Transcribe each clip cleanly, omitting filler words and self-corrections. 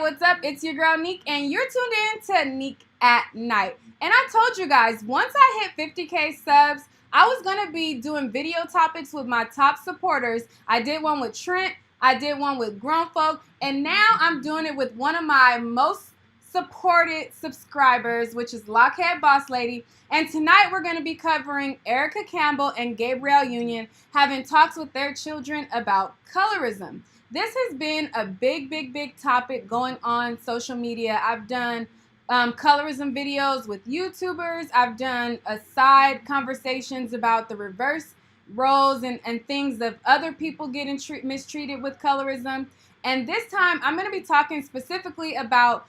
what's up? It's your girl Neek, and you're tuned in to Neek at Night. And I told you guys, once I hit 50K subs, I was going to be doing video topics with my top supporters. I did one with Trent, I did one with Grown Folk, and now I'm doing it with one of my most supported subscribers, which is Lockhead Boss Lady. And tonight we're going to be covering Erica Campbell and Gabrielle Union having talks with their children about colorism. This has been a big topic going on social media. I've done colorism videos with YouTubers. I've done aside conversations about the reverse roles and things of other people getting mistreated with colorism. And this time I'm going to be talking specifically about,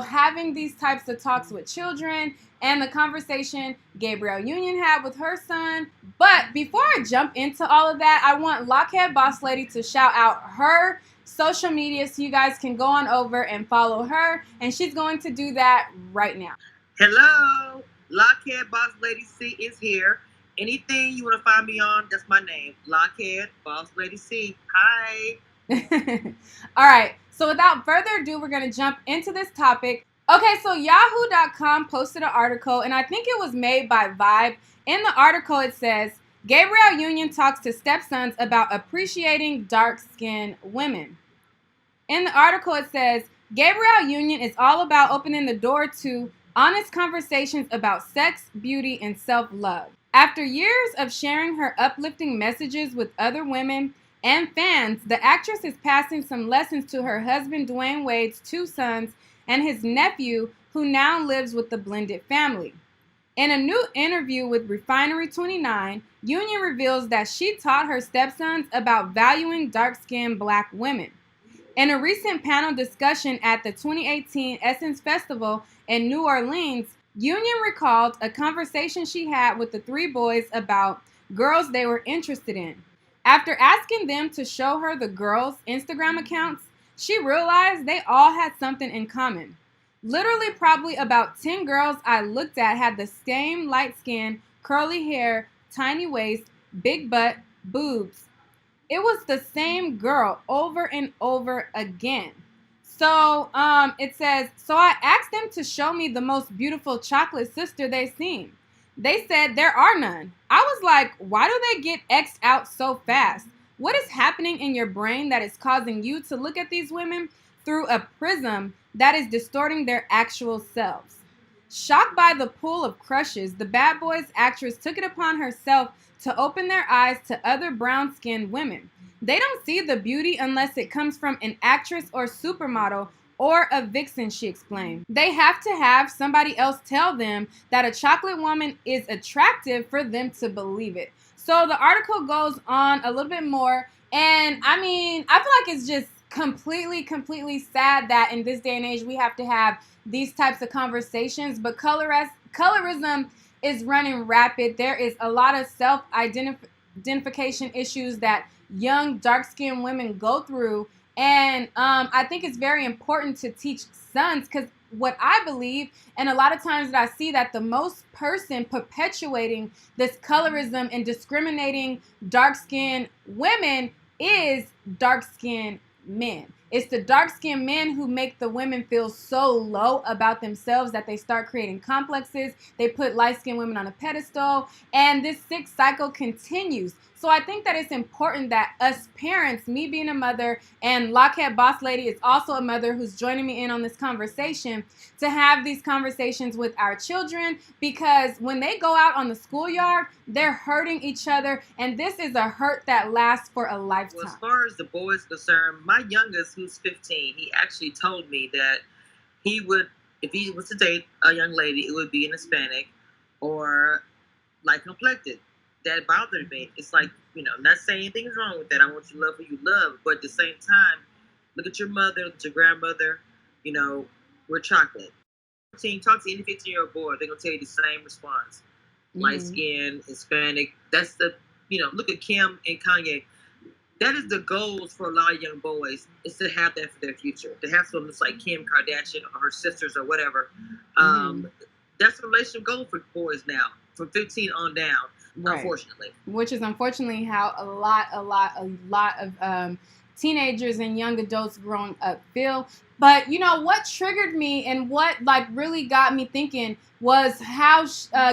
having these types of talks with children and the conversation Gabrielle Union had with her son. But before I jump into all of that, I want Lockhead Boss Lady to shout out her social media so you guys can go on over and follow her. And she's going to do that right now. Hello, Lockhead Boss Lady C is here. Anything you want to find me on, that's my name. Lockhead Boss Lady C. Hi. All right, so without further ado, we're going to jump into this topic. Okay, so Yahoo.com posted an article, and I think it was made by Vibe. In the article, it says, Gabrielle Union talks to stepsons about appreciating dark-skinned women. In the article, it says, Gabrielle Union is all about opening the door to honest conversations about sex, beauty, and self-love. After years of sharing her uplifting messages with other women and fans, the actress is passing some lessons to her husband, Dwayne Wade's 2 sons, and his nephew, who now lives with the blended family. In a new interview with Refinery 29, Union reveals that she taught her stepsons about valuing dark-skinned black women. In a recent panel discussion at the 2018 Essence Festival in New Orleans, Union recalled a conversation she had with the 3 boys about girls they were interested in. After asking them to show her the girls' Instagram accounts, she realized they all had something in common. Literally, probably about 10 girls I looked at had the same light skin, curly hair, tiny waist, big butt, boobs. It was the same girl over and over again. So it says, so I asked them to show me the most beautiful chocolate sister they've seen. They said there are none. I was like, why do they get X'd out so fast? What is happening in your brain that is causing you to look at these women through a prism that is distorting their actual selves? Shocked by the pool of crushes, the Bad Boys actress took it upon herself to open their eyes to other brown-skinned women. They don't see the beauty unless it comes from an actress or supermodel or a vixen, she explained. They have to have somebody else tell them that a chocolate woman is attractive for them to believe it. So the article goes on a little bit more, and I feel like it's just completely sad that in this day and age we have to have these types of conversations, but colorism is running rapid. There is a lot of self-identification issues that young dark-skinned women go through. And I think it's very important to teach sons, because what I believe, and a lot of times that I see that the most person perpetuating this colorism and discriminating dark-skinned women is dark-skinned men. It's the dark-skinned men who make the women feel so low about themselves that they start creating complexes. They put light-skinned women on a pedestal, and this sick cycle continues. So I think that it's important that us parents, me being a mother, and Lockhead Boss Lady is also a mother who's joining me in on this conversation, to have these conversations with our children, because when they go out on the schoolyard, they're hurting each other, and this is a hurt that lasts for a lifetime. Well, as far as the boys concerned, my youngest, who's 15, he actually told me that he would, if he was to date a young lady, it would be an Hispanic or light complected. That bothered me. It's like, not saying anything's wrong with that. I want you to love who you love, but at the same time, look at your mother, look at your grandmother. We're chocolate. Talk to any 15-year-old boy, they're gonna tell you the same response. Light skin, Hispanic. That's the, look at Kim and Kanye. That is the goals for a lot of young boys, is to have that for their future. To have someone that's like Kim Kardashian or her sisters or whatever. That's the relationship goal for boys now, from 15 on down. Right. Unfortunately, which is unfortunately how a lot of teenagers and young adults growing up feel. But you know what triggered me and what like really got me thinking was how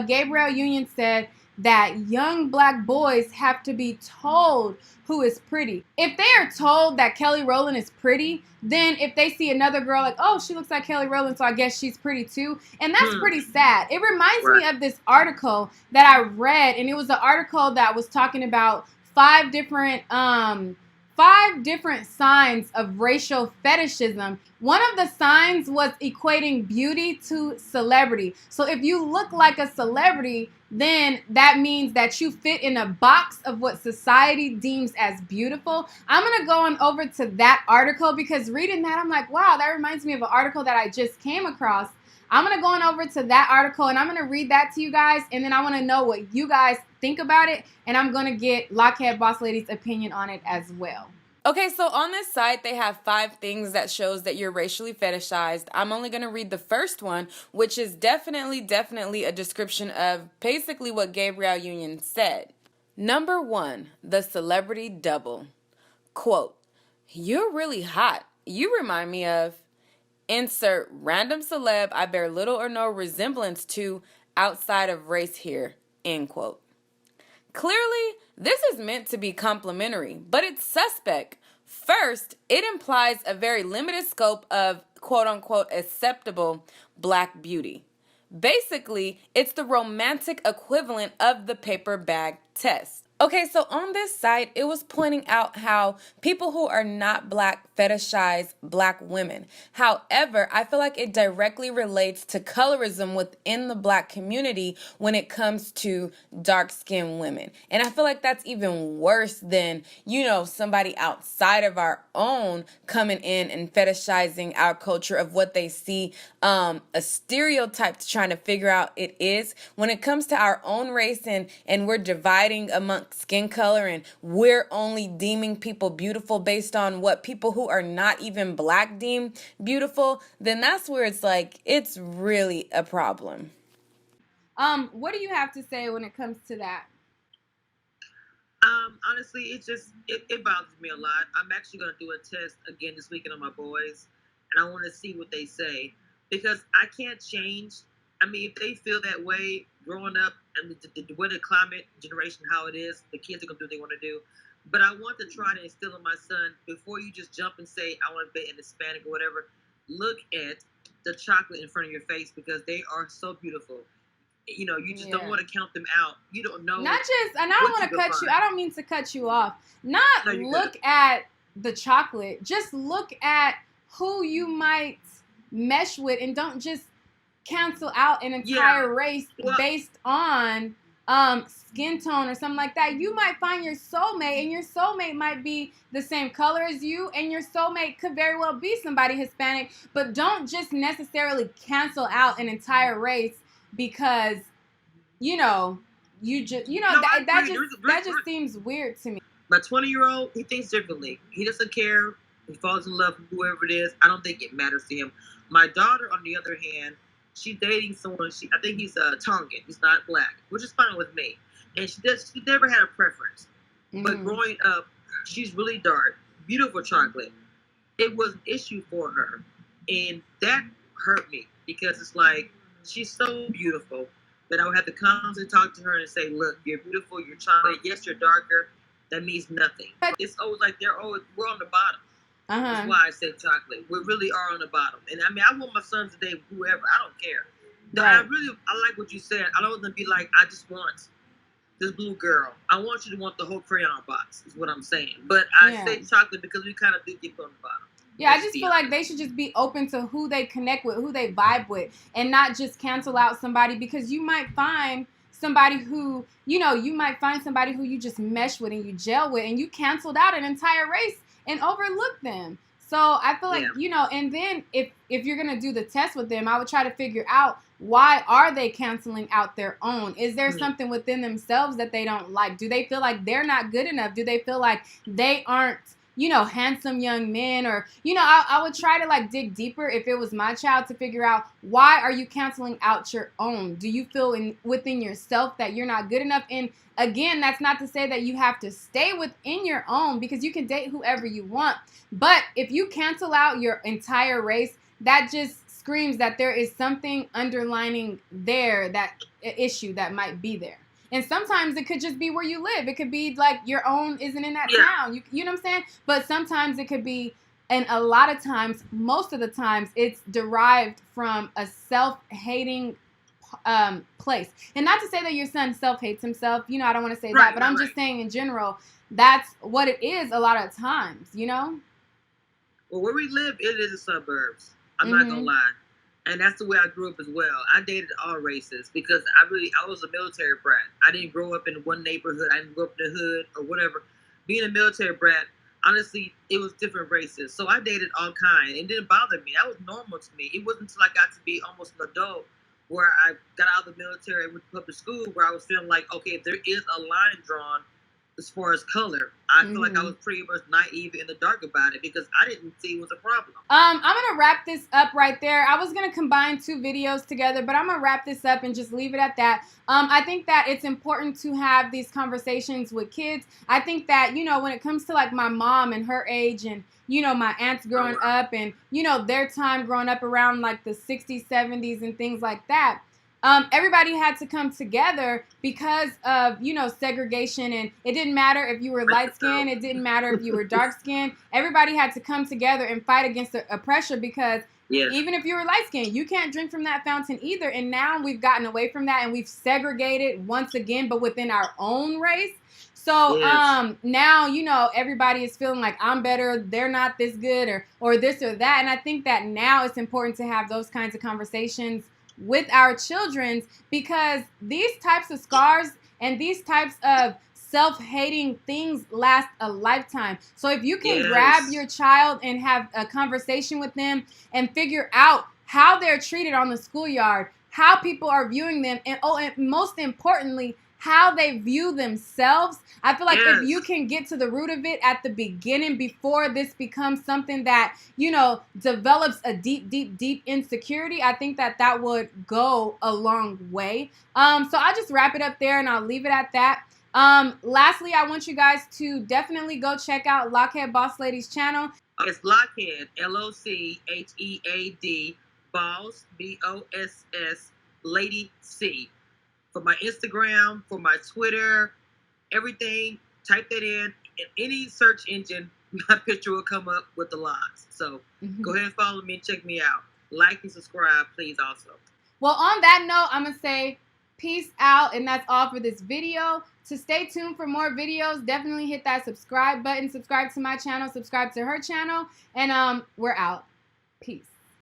Gabrielle Union said that young black boys have to be told who is pretty. If they are told that Kelly Rowland is pretty, then if they see another girl like, oh, she looks like Kelly Rowland, so I guess she's pretty too. And that's pretty sad. It reminds me of this article that I read, and it was an article that was talking about five different signs of racial fetishism. One of the signs was equating beauty to celebrity. So if you look like a celebrity, then that means that you fit in a box of what society deems as beautiful. I'm going to go on over to that article because reading that, I'm like, wow, that reminds me of an article that I just came across. I'm going to go on over to that article and I'm going to read that to you guys, and then I want to know what you guys think about it, and I'm going to get Lockhead Boss Lady's opinion on it as well. Okay, so on this site, they have 5 things that shows that you're racially fetishized. I'm only going to read the first one, which is definitely a description of basically what Gabrielle Union said. Number 1, the celebrity double. Quote, you're really hot. You remind me of, insert random celeb I bear little or no resemblance to outside of race here, end quote. Clearly, this is meant to be complimentary, but it's suspect. First, it implies a very limited scope of quote-unquote acceptable black beauty. Basically, it's the romantic equivalent of the paper bag test. Okay, so on this site, it was pointing out how people who are not black fetishize black women. However, I feel like it directly relates to colorism within the black community when it comes to dark-skinned women. And I feel like that's even worse than, you know, somebody outside of our own coming in and fetishizing our culture of what they see, a stereotype to trying to figure out it is. When it comes to our own race and we're dividing amongst skin color and we're only deeming people beautiful based on what people who are not even black deem beautiful, then that's where it's like it's really a problem. What do you have to say when it comes to that? Honestly, it bothers me a lot. I'm actually gonna do a test again this weekend on my boys, and I want to see what they say because I can't change. I mean, if they feel that way growing up and the way the climate generation, how it is, the kids are going to do what they want to do. But I want to try to instill in my son, before you just jump and say, I want to be an Hispanic or whatever, look at the chocolate in front of your face because they are so beautiful. You know, you just don't want to count them out. You don't know. Not just, and I don't want to cut you, I don't mean to cut you off. Not look at the chocolate. Just look at who you might mesh with and don't just cancel out an entire race based on skin tone or something like that. You might find your soulmate, and your soulmate might be the same color as you, and your soulmate could very well be somebody Hispanic, but don't just necessarily cancel out an entire race because that just seems weird to me. My 20-year-old, he thinks differently. He doesn't care. He falls in love with whoever it is. I don't think it matters to him. My daughter, on the other hand, she's dating someone. I think he's Tongan. He's not black, which is fine with me. And she never had a preference. Mm-hmm. But growing up, she's really dark, beautiful chocolate. It was an issue for her, and that hurt me because it's like she's so beautiful that I would have to constantly talk to her and say, "Look, you're beautiful. You're chocolate. Yes, you're darker. That means nothing." It's always like we're on the bottom. That's why I say chocolate. We really are on the bottom. And I mean, I want my son to date whoever. I don't care. Right. I like what you said. I don't want them to be like, I just want this blue girl. I want you to want the whole crayon box, is what I'm saying. But I say chocolate because we kind of do get on the bottom. Yeah, I just feel like they should just be open to who they connect with, who they vibe with, and not just cancel out somebody because you might find somebody who, you might find somebody who you just mesh with and you gel with, and you canceled out an entire race and overlook them. So I feel like, and then if you're going to do the test with them, I would try to figure out, why are they canceling out their own? Is there something within themselves that they don't like? Do they feel like they're not good enough? Do they feel like they aren't handsome young men, or, I would try to like dig deeper if it was my child to figure out, why are you canceling out your own? Do you feel within yourself that you're not good enough? And again, that's not to say that you have to stay within your own, because you can date whoever you want. But if you cancel out your entire race, that just screams that there is something underlining there, that issue that might be there. And sometimes it could just be where you live. It could be like your own isn't in that town. You know what I'm saying? But sometimes it could be, and a lot of times, most of the times, it's derived from a self-hating place. And not to say that your son self-hates himself. I don't want to say that. But I'm just saying in general, that's what it is a lot of times, Well, where we live, it is the suburbs. I'm not going to lie. And that's the way I grew up as well. I dated all races because I was a military brat. I didn't grow up in one neighborhood. I didn't grow up in the hood or whatever. Being a military brat, honestly, it was different races. So I dated all kinds. It didn't bother me. That was normal to me. It wasn't until I got to be almost an adult where I got out of the military and went to public school where I was feeling like, okay, there is a line drawn as far as color. I feel like I was pretty much naive in the dark about it because I didn't see it was a problem. I'm going to wrap this up right there. I was going to combine two videos together, but I'm going to wrap this up and just leave it at that. I think that it's important to have these conversations with kids. I think that, when it comes to like my mom and her age and, my aunts growing up and, their time growing up around like the 60s, 70s and things like that. Everybody had to come together because of, segregation, and it didn't matter if you were light skinned, it didn't matter if you were dark skinned. Everybody had to come together and fight against the oppression because even if you were light skinned, you can't drink from that fountain either. And now we've gotten away from that and we've segregated once again, but within our own race. So now, everybody is feeling like I'm better, they're not this good or this or that. And I think that now it's important to have those kinds of conversations with our children, because these types of scars and these types of self-hating things last a lifetime. So if you can grab your child and have a conversation with them and figure out how they're treated on the schoolyard, how people are viewing them, and most importantly, how they view themselves. I feel like if you can get to the root of it at the beginning before this becomes something that, develops a deep, deep, deep insecurity, I think that would go a long way. So I'll just wrap it up there and I'll leave it at that. Lastly, I want you guys to definitely go check out Lockhead Boss Lady's channel. It's Lockhead, LOCHEAD, Boss, BOSS, Lady C. For my Instagram, for my Twitter, everything, type that in any search engine, my picture will come up with the lives. So go ahead and follow me and check me out. Like and subscribe, please, also. Well, on that note, I'm going to say peace out, and that's all for this video. To stay tuned for more videos, definitely hit that subscribe button, subscribe to my channel, subscribe to her channel, and we're out. Peace.